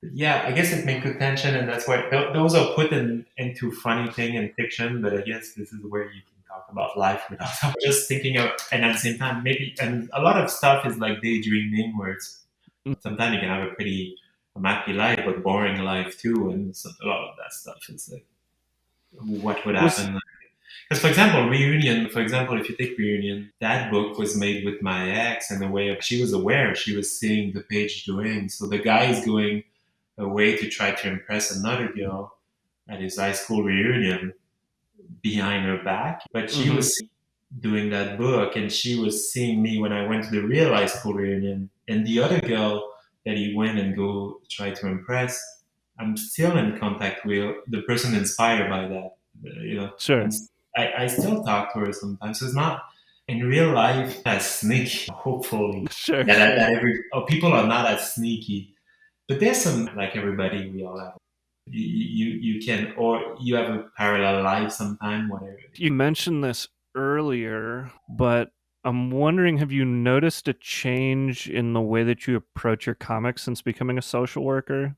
Yeah, I guess it makes good tension, and that's why those are put into funny thing in fiction. But I guess this is where you can talk about life without just thinking of, and at the same time, maybe, and a lot of stuff is like daydreaming, where it's sometimes you can have a pretty happy life, but boring life too, and so a lot of that stuff is like, what would Was happen? Because, for example, Reunion, for example, if you take Reunion, that book was made with my ex in a way of, she was aware, she was seeing the page doing. So the guy is going a way to try to impress another girl at his high school reunion behind her back. But she mm-hmm. was doing that book, and she was seeing me when I went to the real high school reunion. And the other girl that he went and go try to impress, I'm still in contact with the person inspired by that. Sure, And I still talk to her sometimes. So it's not in real life as sneaky, hopefully. sure. People are not as sneaky, but there's some, like everybody, we all have. You can, or you have a parallel life sometime, whatever. You mentioned this earlier, but I'm wondering, have you noticed a change in the way that you approach your comics since becoming a social worker?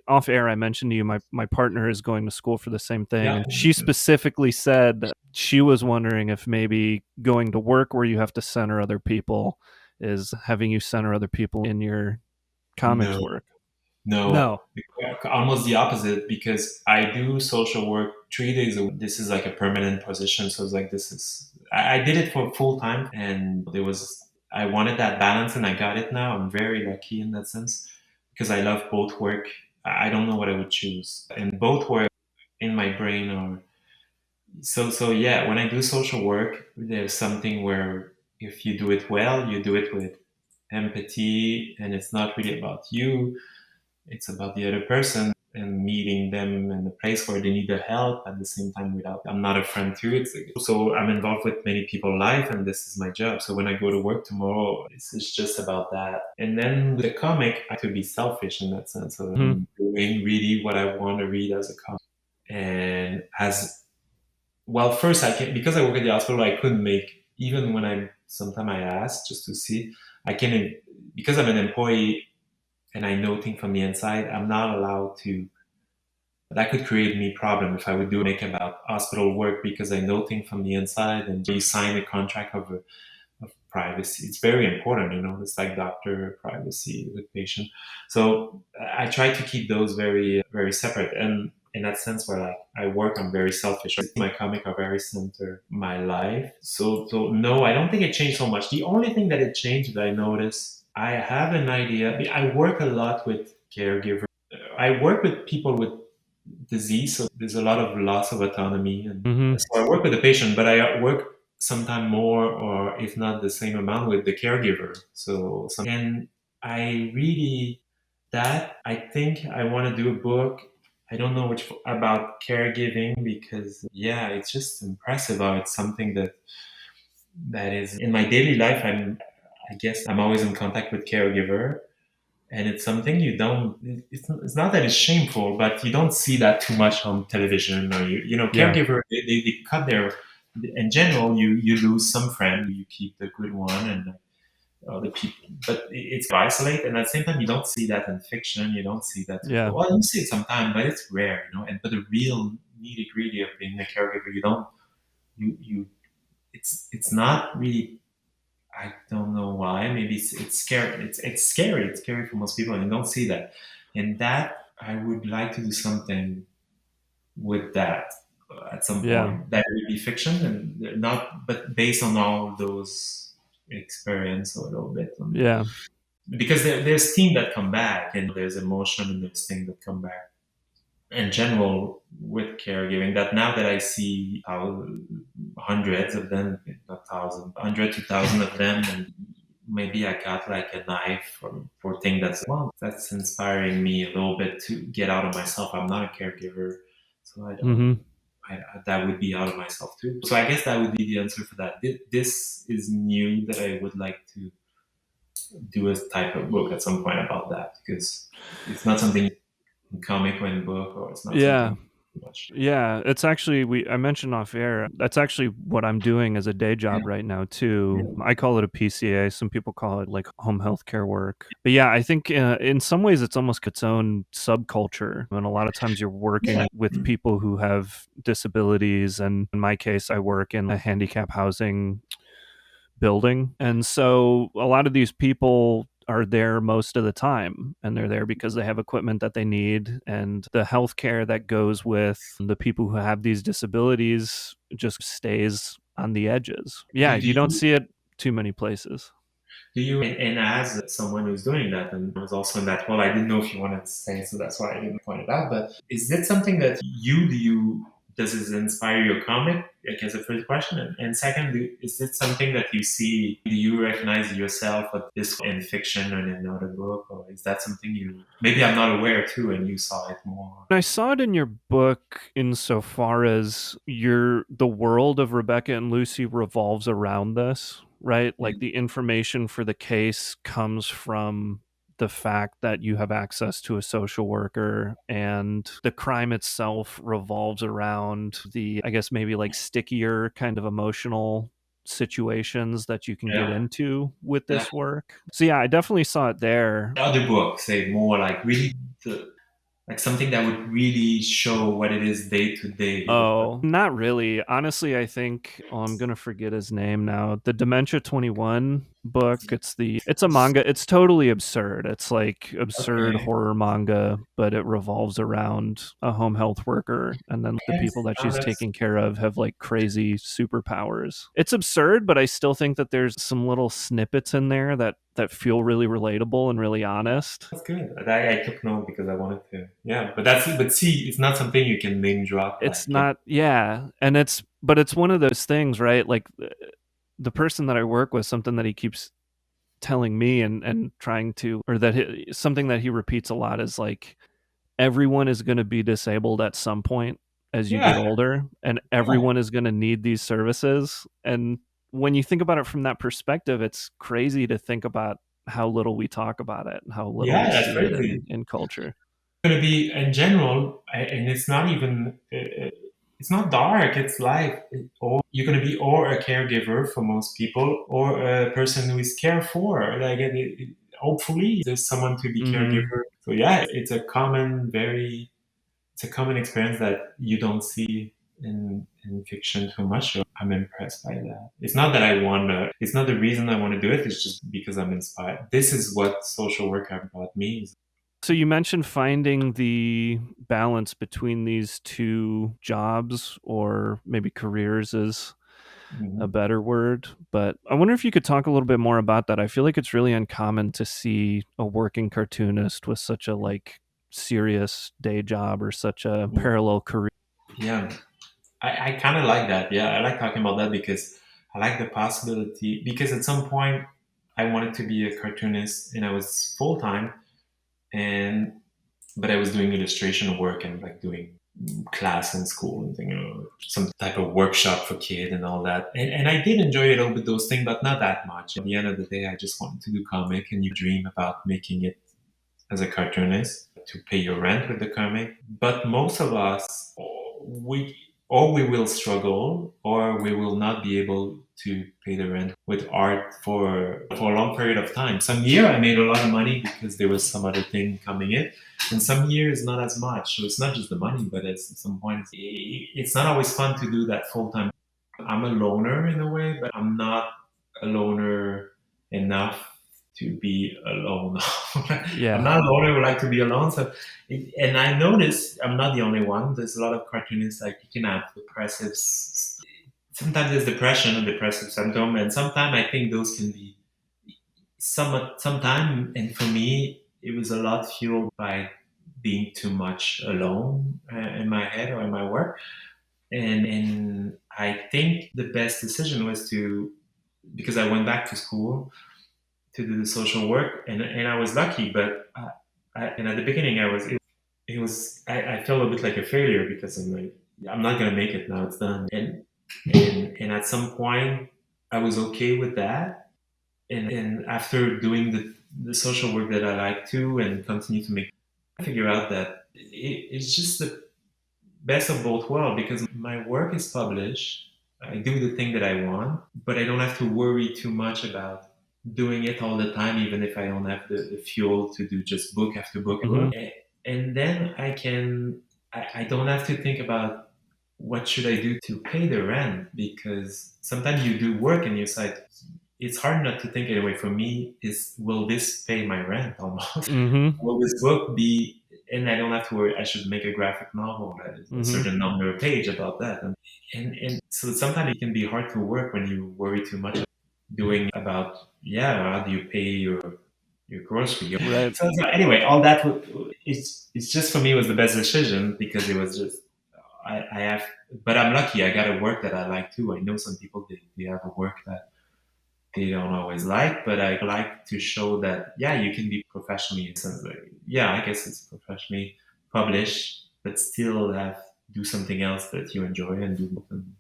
Off air, I mentioned to you my partner is going to school for the same thing, Yeah, and she specifically said she was wondering if maybe going to work where you have to center other people is having you center other people in your comics no, work. no, No, almost the opposite, because I do social work 3 days a week. This is like a permanent position, so it's like, this is, I did it for full time, and I wanted that balance, and I got it now. I'm very lucky in that sense, because I love both work. I don't know what I would choose, and both work in my brain are so yeah. When I do social work, there's something where if you do it well, you do it with empathy, and it's not really about you, it's about the other person, and meeting them in the place where they need the help at the same time. Without, I'm not a friend too. So I'm involved with many people's life, and this is my job. So when I go to work tomorrow, it's just about that. And then with the comic, I could be selfish in that sense. So mm-hmm. I'm doing really what I want to read as a comic. And as well, first I can, because I work at the hospital, I couldn't make, even when sometimes I ask just to see, I can, because I'm an employee, and I know things from the inside, I'm not allowed to. That could create me problem if I would do make about hospital work because I know things from the inside, and you sign a contract of privacy. It's very important, it's like doctor privacy with patient. So I try to keep those very, very separate. And in that sense where like I work, I'm very selfish. My comic are very center my life. So no, I don't think it changed so much. The only thing that it changed that I noticed, I have an idea. I work a lot with caregivers. I work with people with disease, so there's a lot of loss of autonomy, and Mm-hmm. so I work with the patient, but I work sometimes more or if not the same amount with the caregiver. And I really that I think I want to do a book. I don't know which about caregiving because yeah, it's just impressive how it's something that is in my daily life. I guess I'm always in contact with caregiver, and it's something you don't. It's not that it's shameful, but you don't see that too much on television. Or Yeah. caregiver they cut their. In general, you lose some friend, you keep the good one, and the people. But it's isolate, and at the same time, you don't see that in fiction. You don't see that. Yeah. Well, you see it sometimes, but it's rare, And but the real nitty gritty of being a caregiver, you don't. You it's not really. I don't know why. Maybe it's scary. It's scary. It's scary for most people, and you don't see that. And that I would like to do something with that at some Yeah. point. That would be fiction, and not, but based on all those experience a little bit. Yeah. Because there's things that come back, and there's emotion, and there's things that come back in general with caregiving. That now that I see how hundreds of them, not thousand, 100 to 1,000 of them, and maybe I got like a knife for thing that's well, that's inspiring me a little bit to get out of myself. I'm not a caregiver, so I don't. Mm-hmm. That would be out of myself too. So I guess that would be the answer for that. This is new that I would like to do a type of book at some point about that because it's not something in comic or in book, or it's not Yeah. something much. Yeah, it's actually I mentioned off air. That's actually what I'm doing as a day job right now too. Yeah. I call it a PCA. Some people call it like home health care work. But yeah, I think in some ways it's almost its own subculture. And a lot of times you're Yeah. working with people who have disabilities, and in my case, I work in a handicap housing building. And so a lot of these people are there most of the time, and they're there because they have equipment that they need, and the healthcare that goes with the people who have these disabilities just stays on the edges. Yeah, Do you don't you see it too many places. Do you, and as someone who's doing that and was also in that role, I didn't know if you wanted to say, so that's why I didn't point it out. But is it something that does it inspire your comic? Like as a first question. And second, is it something that you see, do you recognize yourself with this in fiction and in another book? Or is that something maybe I'm not aware too and you saw it more? I saw it in your book insofar as the world of Rebecca and Lucy revolves around this, right? Yeah. Like the information for the case comes from the fact that you have access to a social worker, and the crime itself revolves around the, I guess, maybe like stickier kind of emotional situations that you can get Yeah. into with Yeah. this work. So yeah, I definitely saw it there. The other book, say more like really like something that would really show what it is day to day. Oh, not really. Honestly, I think I'm gonna forget his name now. The Dementia 21 book. It's a manga. It's totally absurd. It's like absurd Okay. horror manga, but it revolves around a home health worker, and then the Yes. people that Oh, she's that's taking care of have like crazy superpowers. It's absurd, but I still think that there's some little snippets in there that feel really relatable and really honest. That's good. I took note because I wanted to. Yeah, but see, it's not something you can name drop It's like. not, yeah, and it's one of those things, right? Like the person that I work with, something that he keeps telling me and trying to, or something that he repeats a lot is like, everyone is going to be disabled at some point as you get Yeah, older, and yeah, everyone is going to need these services. And when you think about it from that perspective, it's crazy to think about how little we talk about it and how little yeah. we That's see it crazy. in culture. Going to be in general, and it's not even. It's not dark. It's life. Or you're going to be or a caregiver for most people, or a person who is cared for. Like hopefully there's someone to be Mm-hmm. caregiver. So it's a common experience that you don't see in fiction too much. So I'm impressed by that. It's not that it's not the reason I want to do it. It's just because I'm inspired. This is what social work have brought me. So you mentioned finding the balance between these two jobs, or maybe careers is a Mhm. better word, but I wonder if you could talk a little bit more about that. I feel like it's really uncommon to see a working cartoonist with such a serious day job or such a parallel career. Yeah, I kind of like that. Yeah, I like talking about that because I like the possibility. Because at some point, I wanted to be a cartoonist, and I was full time, and but I was doing illustration work and like doing class in school and some type of workshop for kids and all that. And I did enjoy it a little bit those things, but not that much. At the end of the day, I just wanted to do comic, and you dream about making it as a cartoonist to pay your rent with the comic. But most of us, we or we will struggle, or we will not be able to pay the rent with art for a long period of time. Some year I made a lot of money because there was some other thing coming in, and some years not as much. So it's not just the money, but at some point it's not always fun to do that full time. I'm a loner in a way, but I'm not a loner enough to be alone. I'm Yeah. not a loner who like to be alone. So, and I notice I'm not the only one. There's a lot of cartoonists like you can have depressive. Sometimes there's depression and depressive symptom, and sometimes I think those can be sometime. And for me, it was a lot fueled by being too much alone in my head or in my work. And I think the best decision was to, because I went back to school to do the social work, and I was lucky. But and at the beginning, I felt a bit like a failure because I'm like, I'm not gonna make it now. It's done. And at some point, I was okay with that. And after doing the social work that I like to and continue to make, I figure out that it's just the best of both worlds because my work is published. I do the thing that I want, but I don't have to worry too much about doing it all the time, even if I don't have the fuel to do just book after book. Mm-hmm. And then I don't have to think about what should I do to pay the rent because sometimes you do work and you're like, it's hard not to think anyway. For me, is will this pay my rent almost? Mm-hmm. Will this book be? And I don't have to worry. I should make a graphic novel that is a Mm-hmm. certain number of page about that. And so sometimes it can be hard to work when you worry too much doing about how do you pay your grocery. Right. So anyway, all that it's just for me was the best decision because it was just I have, but I'm lucky. I got a work that I like too. I know some people they have a work that they don't always like, but I like to show that you can be professionally, I guess it's professionally published, but still have do something else that you enjoy and do. And,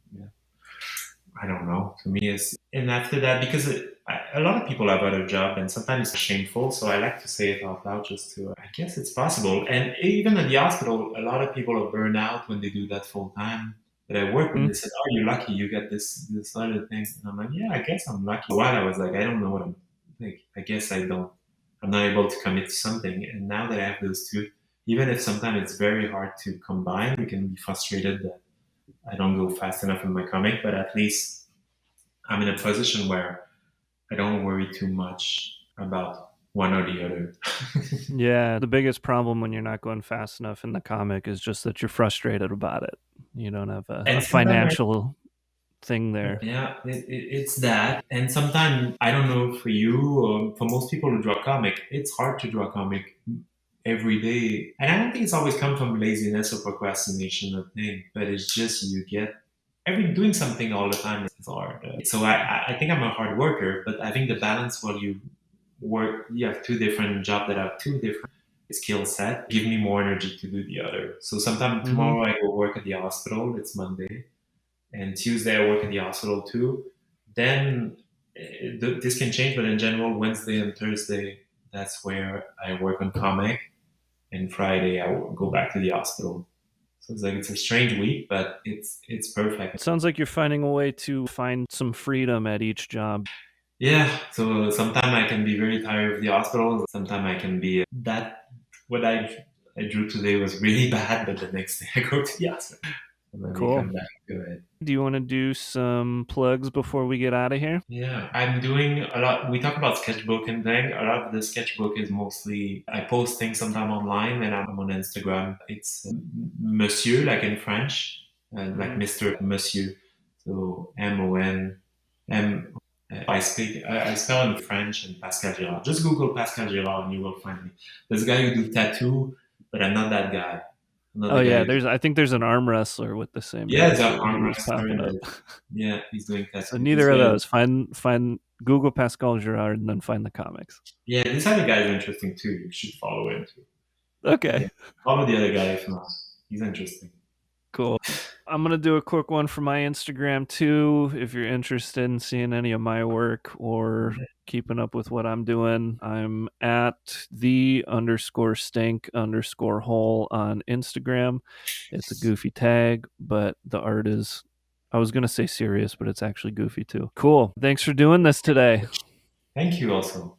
I don't know. To me, it's and after that because a lot of people have other job and sometimes it's shameful. So I like to say it out loud just to. I guess it's possible. And even at the hospital, a lot of people are burned out when they do that full time. That I work with, Mm-hmm. they said, "Oh, you're lucky. You get this other thing." And I'm like, "Yeah, I guess I'm lucky." While I was like, "I don't know what I'm like. I guess I don't. I'm not able to commit to something." And now that I have those two, even if sometimes it's very hard to combine, you can be frustrated that I don't go fast enough in my comic, but at least I'm in a position where I don't worry too much about one or the other. Yeah, the biggest problem when you're not going fast enough in the comic is just that you're frustrated about it. You don't have a And sometimes, financial thing there. it's that. And sometimes, I don't know for you or for most people who draw comic, it's hard to draw comic every day. And I don't think it's always come from laziness or procrastination or thing, but it's just you get every doing something all the time is hard. So I think I'm a hard worker, but I think the balance while you work, you have two different jobs that have two different skill set, give me more energy to do the other. So sometime Mm-hmm. tomorrow I go work at the hospital, it's Monday, and Tuesday I work at the hospital too. Then this can change, but in general, Wednesday and Thursday, that's where I work on comic, and Friday I will go back to the hospital. So it's like it's a strange week, but it's perfect. It sounds like you're finding a way to find some freedom at each job. Yeah, so sometimes I can be very tired of the hospital. Sometimes I can be that what I drew today was really bad, but the next day I go to the hospital and then I Cool. come back to it. Do you want to do some plugs before we get out of here? Yeah, I'm doing a lot. We talk about sketchbook and thing. A lot of the sketchbook is mostly I post things sometime online and I'm on Instagram. It's Monsieur, like in French, like Mm. Mr. Monsieur. So MON. M. I speak. I spell in French and Pascal Girard. Just Google Pascal Girard and you will find me. There's a guy who do tattoo, but I'm not that guy. I'm not Oh the guy yeah, who do. I think there's an arm wrestler with the same Yeah, name it's an too arm who was wrestler. popping up. Yeah, he's doing So tattoo. This neither of guy. those. Find Google Pascal Girard and then find the comics. Yeah, this other guy is interesting too. You should follow him too. Okay. Yeah, follow the other guy if not. He's interesting. Cool. I'm going to do a quick one for my Instagram too. If you're interested in seeing any of my work or keeping up with what I'm doing, I'm at the underscore stink underscore hole on Instagram. It's a goofy tag, but the art is, I was going to say serious, but it's actually goofy too. Cool. Thanks for doing this today. Thank you also.